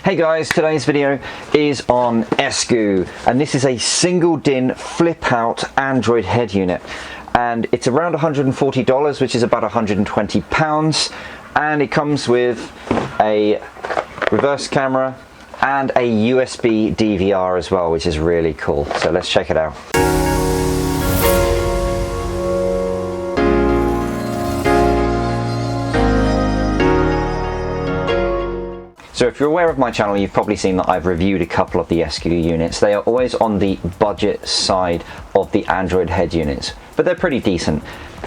Hey guys, today's video is on Essgoo, and this is a single DIN flip out Android head unit, and it's around $140, which is about £120, and it comes with a reverse camera and a USB DVR as well, which is really cool. So let's check it out. So if you're aware of my channel, you've probably seen that I've reviewed a couple of the Essgoo units. They are always on the budget side of the Android head units, but they're pretty decent.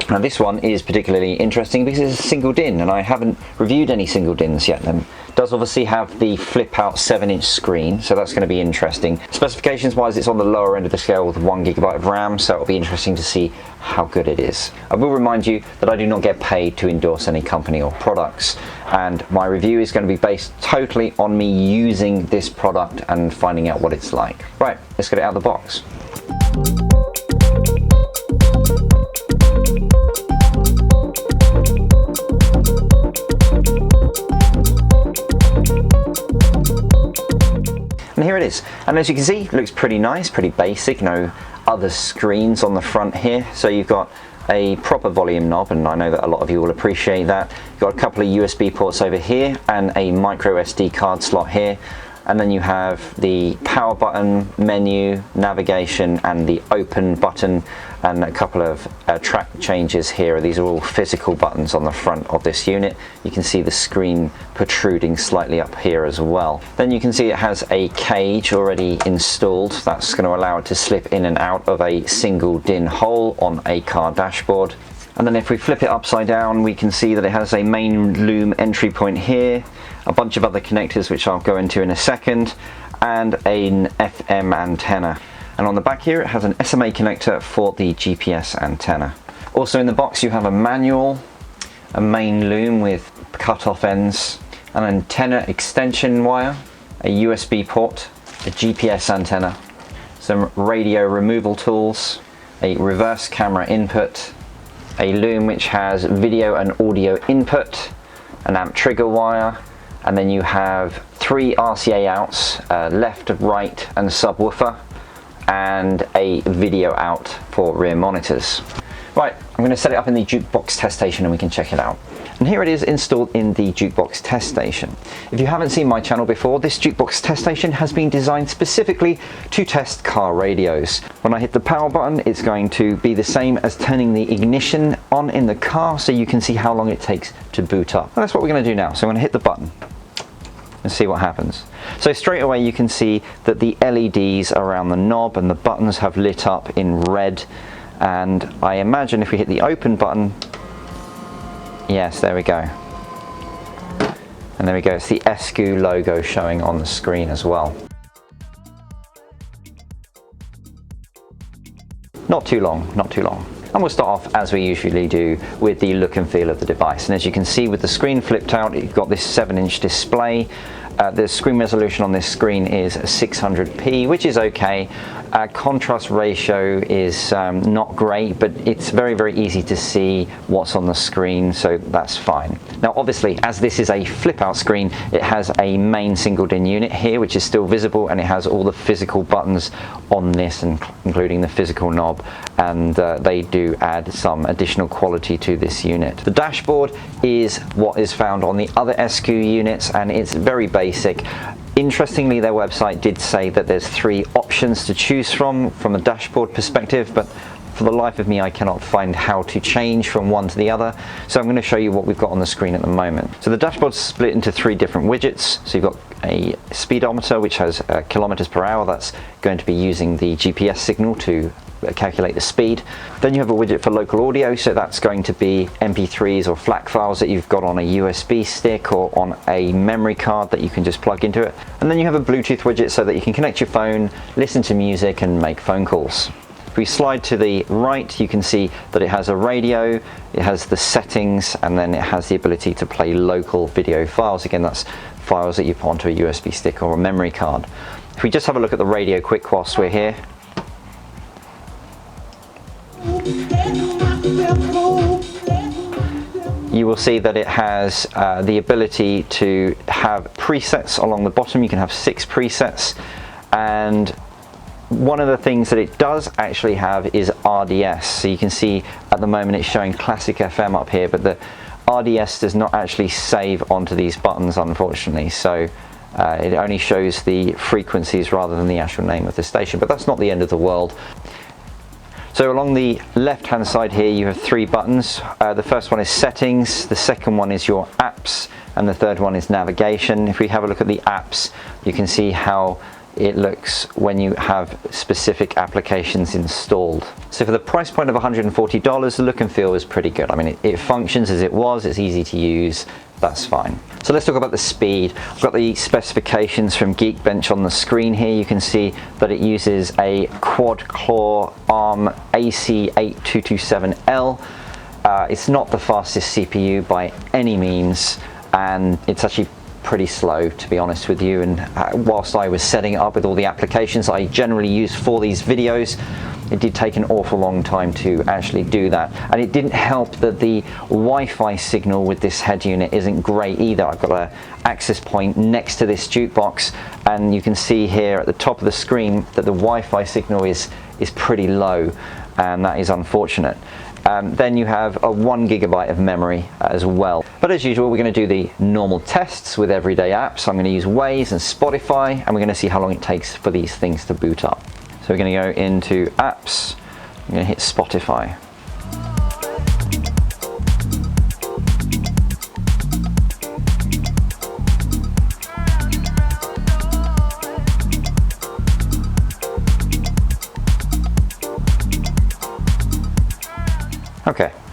Now this one is particularly interesting because it's a single DIN, and I haven't reviewed any single DINs yet. It does obviously have the flip out 7-inch screen, so that's going to be interesting. Specifications wise, it's on the lower end of the scale with 1GB of RAM, so it'll be interesting to see how good it is. I will remind you that I do not get paid to endorse any company or products, and my review is going to be based totally on me using this product and finding out what it's like. Right, let's get it out of the box. And here it is, and as you can see, it looks pretty nice, pretty basic, no other screens on the front here. So you've got a proper volume knob, and I know that a lot of you will appreciate that. You've got a couple of USB ports over here and a micro SD card slot here, and then you have the power button, menu, navigation, and the open button, and a couple of track changes here. These are all physical buttons on the front of this unit. You can see the screen protruding slightly up here as well. Then you can see it has a cage already installed. That's going to allow it to slip in and out of a single DIN hole on a car dashboard. And then if we flip it upside down, we can see that it has a main loom entry point here, a bunch of other connectors which I'll go into in a second, and an FM antenna. And on the back here it has an SMA connector for the GPS antenna. Also in the box you have a manual, a main loom with cut-off ends, an antenna extension wire, a USB port, a GPS antenna, some radio removal tools, a reverse camera input, a loom which has video and audio input, an amp trigger wire, and then you have 3 RCA outs, left, right, and subwoofer, and a video out for rear monitors. Right, I'm going to set it up in the jukebox test station and we can check it out. And here it is installed in the jukebox test station. If you haven't seen my channel before, this jukebox test station has been designed specifically to test car radios. When I hit the power button, it's going to be the same as turning the ignition on in the car, so you can see how long it takes to boot up. And that's what we're going to do now. So I'm going to hit the button and see what happens. So straight away you can see that the LEDs around the knob and the buttons have lit up in red, and I imagine if we hit the open button, yes, there we go. And there we go, it's the Essgoo logo showing on the screen as well. Not too long, not too long. And we'll start off as we usually do with the look and feel of the device. And as you can see with the screen flipped out, you've got this 7-inch display. The screen resolution on this screen is 600p, which is okay. Contrast ratio is not great, but it's very, very easy to see what's on the screen, so that's fine. Now obviously, as this is a flip out screen, it has a main single DIN unit here, which is still visible, and it has all the physical buttons on this, including the physical knob, and they do add some additional quality to this unit. The dashboard is what is found on the other Essgoo units, and it's very basic. Interestingly, their website did say that there's 3 options to choose from a dashboard perspective, but for the life of me I cannot find how to change from one to the other, so I'm going to show you what we've got on the screen at the moment. So the dashboard's split into 3 different widgets. So you've got a speedometer which has kilometers per hour. That's going to be using the GPS signal to calculate the speed. Then you have a widget for local audio, so that's going to be MP3s or FLAC files that you've got on a USB stick or on a memory card that you can just plug into it. And then you have a Bluetooth widget so that you can connect your phone, listen to music, and make phone calls. If we slide to the right, you can see that it has a radio, it has the settings, and then it has the ability to play local video files. Again, that's files that you put onto a USB stick or a memory card. If we just have a look at the radio quick whilst we're here. You you will see that it has the ability to have presets along the bottom. You can have 6 presets, and one of the things that it does actually have is RDS. So you can see at the moment it's showing Classic FM up here, but the RDS does not actually save onto these buttons, unfortunately. So it only shows the frequencies rather than the actual name of the station, but that's not the end of the world. So along the left hand side here you have 3 buttons. The first one is settings, the second one is your apps, and the third one is navigation. If we have a look at the apps, you can see how it looks when you have specific applications installed. So for the price point of $140, the look and feel is pretty good. I mean, it functions as it was, it's easy to use, that's fine. So let's talk about the speed. I've got the specifications from Geekbench on the screen here. You can see that it uses a quad-core ARM AC8227L. It's not the fastest CPU by any means, and it's actually pretty slow, to be honest with you. And whilst I was setting it up with all the applications I generally use for these videos, it did take an awful long time to actually do that. And it didn't help that the Wi-Fi signal with this head unit isn't great either. I've got an access point next to this jukebox, and you can see here at the top of the screen that the Wi-Fi signal is pretty low, and that is unfortunate. Then you have a 1 GB of memory as well. But as usual, we're going to do the normal tests with everyday apps. I'm going to use Waze and Spotify, and we're going to see how long it takes for these things to boot up. So we're going to go into apps, I'm going to hit Spotify.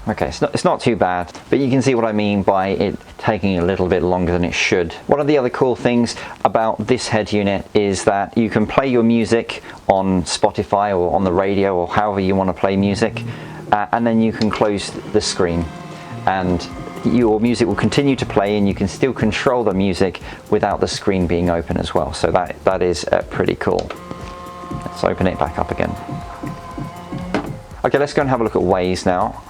Okay, it's not too bad, but you can see what I mean by it taking a little bit longer than it should. One of the other cool things about this head unit is that you can play your music on Spotify or on the radio or however you want to play music, and then you can close the screen and your music will continue to play, and you can still control the music without the screen being open as well. So that is pretty cool. Let's open it back up again. Okay, let's go and have a look at Waze now.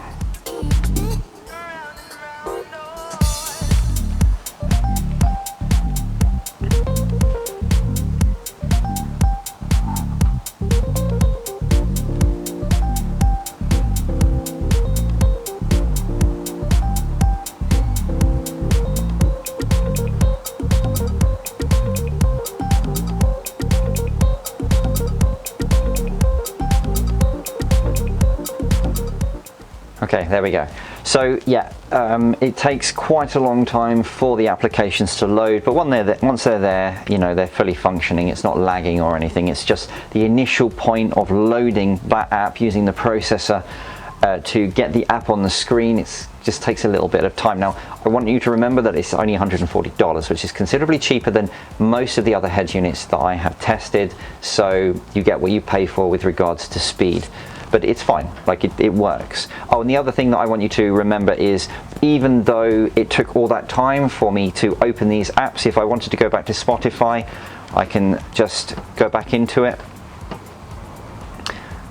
Okay, there we go. So yeah, it takes quite a long time for the applications to load, but once they're there, you know, they're fully functioning. It's not lagging or anything. It's just the initial point of loading that app using the processor to get the app on the screen. It just takes a little bit of time. Now, I want you to remember that it's only $140, which is considerably cheaper than most of the other head units that I have tested. So you get what you pay for with regards to speed. But it's fine, like it works. Oh, and the other thing that I want you to remember is, even though it took all that time for me to open these apps, if I wanted to go back to Spotify, I can just go back into it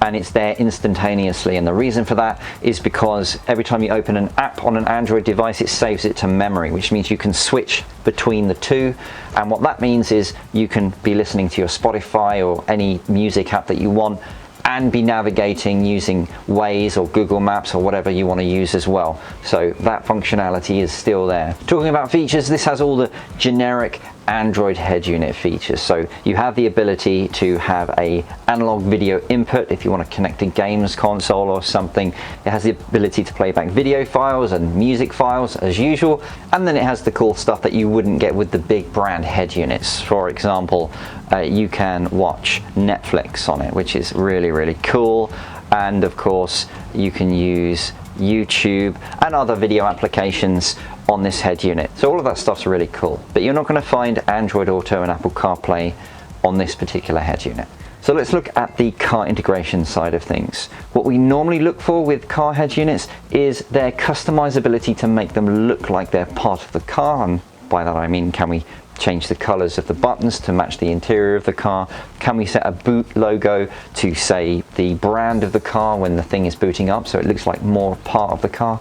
and it's there instantaneously. And the reason for that is because every time you open an app on an Android device, it saves it to memory, which means you can switch between the two. And what that means is you can be listening to your Spotify or any music app that you want, and be navigating using Waze or Google Maps or whatever you want to use as well. So that functionality is still there. Talking about features, this has all the generic Android head unit features. So you have the ability to have a analog video input if you want to connect a games console or something. It has the ability to play back video files and music files as usual, and then it has the cool stuff that you wouldn't get with the big brand head units. For example, you can watch Netflix on it, which is really cool. And of course you can use YouTube and other video applications on this head unit. So all of that stuff's really cool, but you're not going to find Android Auto and Apple CarPlay on this particular head unit. So let's look at the car integration side of things. What we normally look for with car head units is their customizability to make them look like they're part of the car, and by that I mean, can we change the colors of the buttons to match the interior of the car? Can we set a boot logo to say the brand of the car when the thing is booting up so it looks like more part of the car?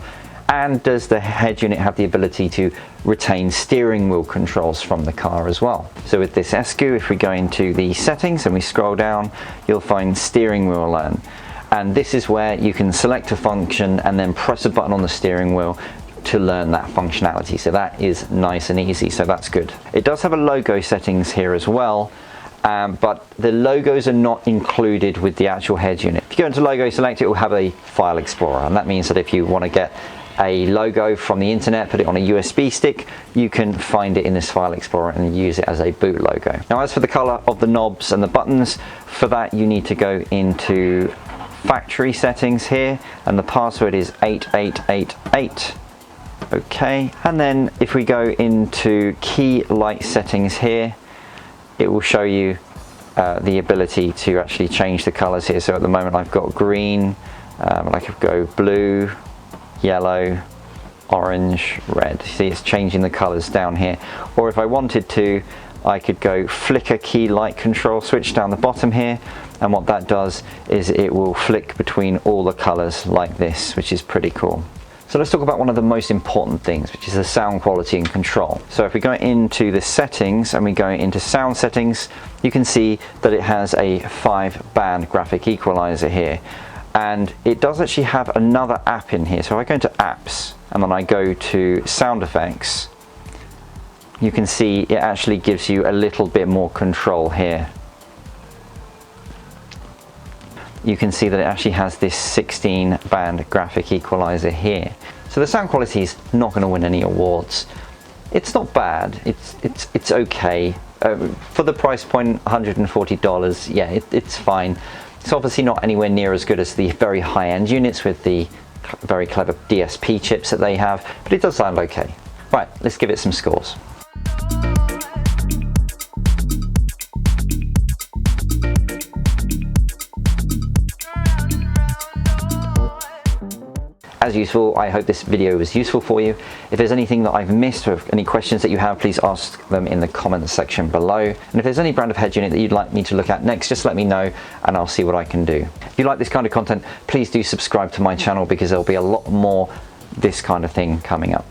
And does the head unit have the ability to retain steering wheel controls from the car as well? So with this Essgoo, if we go into the settings and we scroll down, you'll find steering wheel learn. And this is where you can select a function and then press a button on the steering wheel to learn that functionality. So that is nice and easy, so that's good. It does have a logo settings here as well, but the logos are not included with the actual head unit. If you go into logo select, it will have a file explorer, and that means that if you want to get a logo from the internet, put it on a USB stick, you can find it in this file explorer and use it as a boot logo. Now as for the color of the knobs and the buttons, for that you need to go into factory settings here, and the password is 8888. Okay, and then if we go into key light settings here, it will show you the ability to actually change the colors here. So at the moment I've got green, and I could go blue, yellow, orange, red. See, it's changing the colors down here. Or if I wanted to, I could go flicker key light control switch down the bottom here, and what that does is it will flick between all the colors like this, which is pretty cool. So let's talk about one of the most important things, which is the sound quality and control. So if we go into the settings and we go into sound settings, you can see that it has a 5-band graphic equalizer here. And it does actually have another app in here. So if I go into apps and then I go to sound effects, you can see it actually gives you a little bit more control here. You can see that it actually has this 16-band graphic equalizer here. So the sound quality is not going to win any awards. It's not bad, it's okay. For the price point, $140, yeah, it's fine. It's obviously not anywhere near as good as the very high-end units with the very clever DSP chips that they have, but it does sound okay. Right, let's give it some scores. As usual, I hope this video was useful for you. If there's anything that I've missed or any questions that you have, please ask them in the comments section below. And if there's any brand of head unit that you'd like me to look at next, just let me know and I'll see what I can do. If you like this kind of content, please do subscribe to my channel because there'll be a lot more this kind of thing coming up.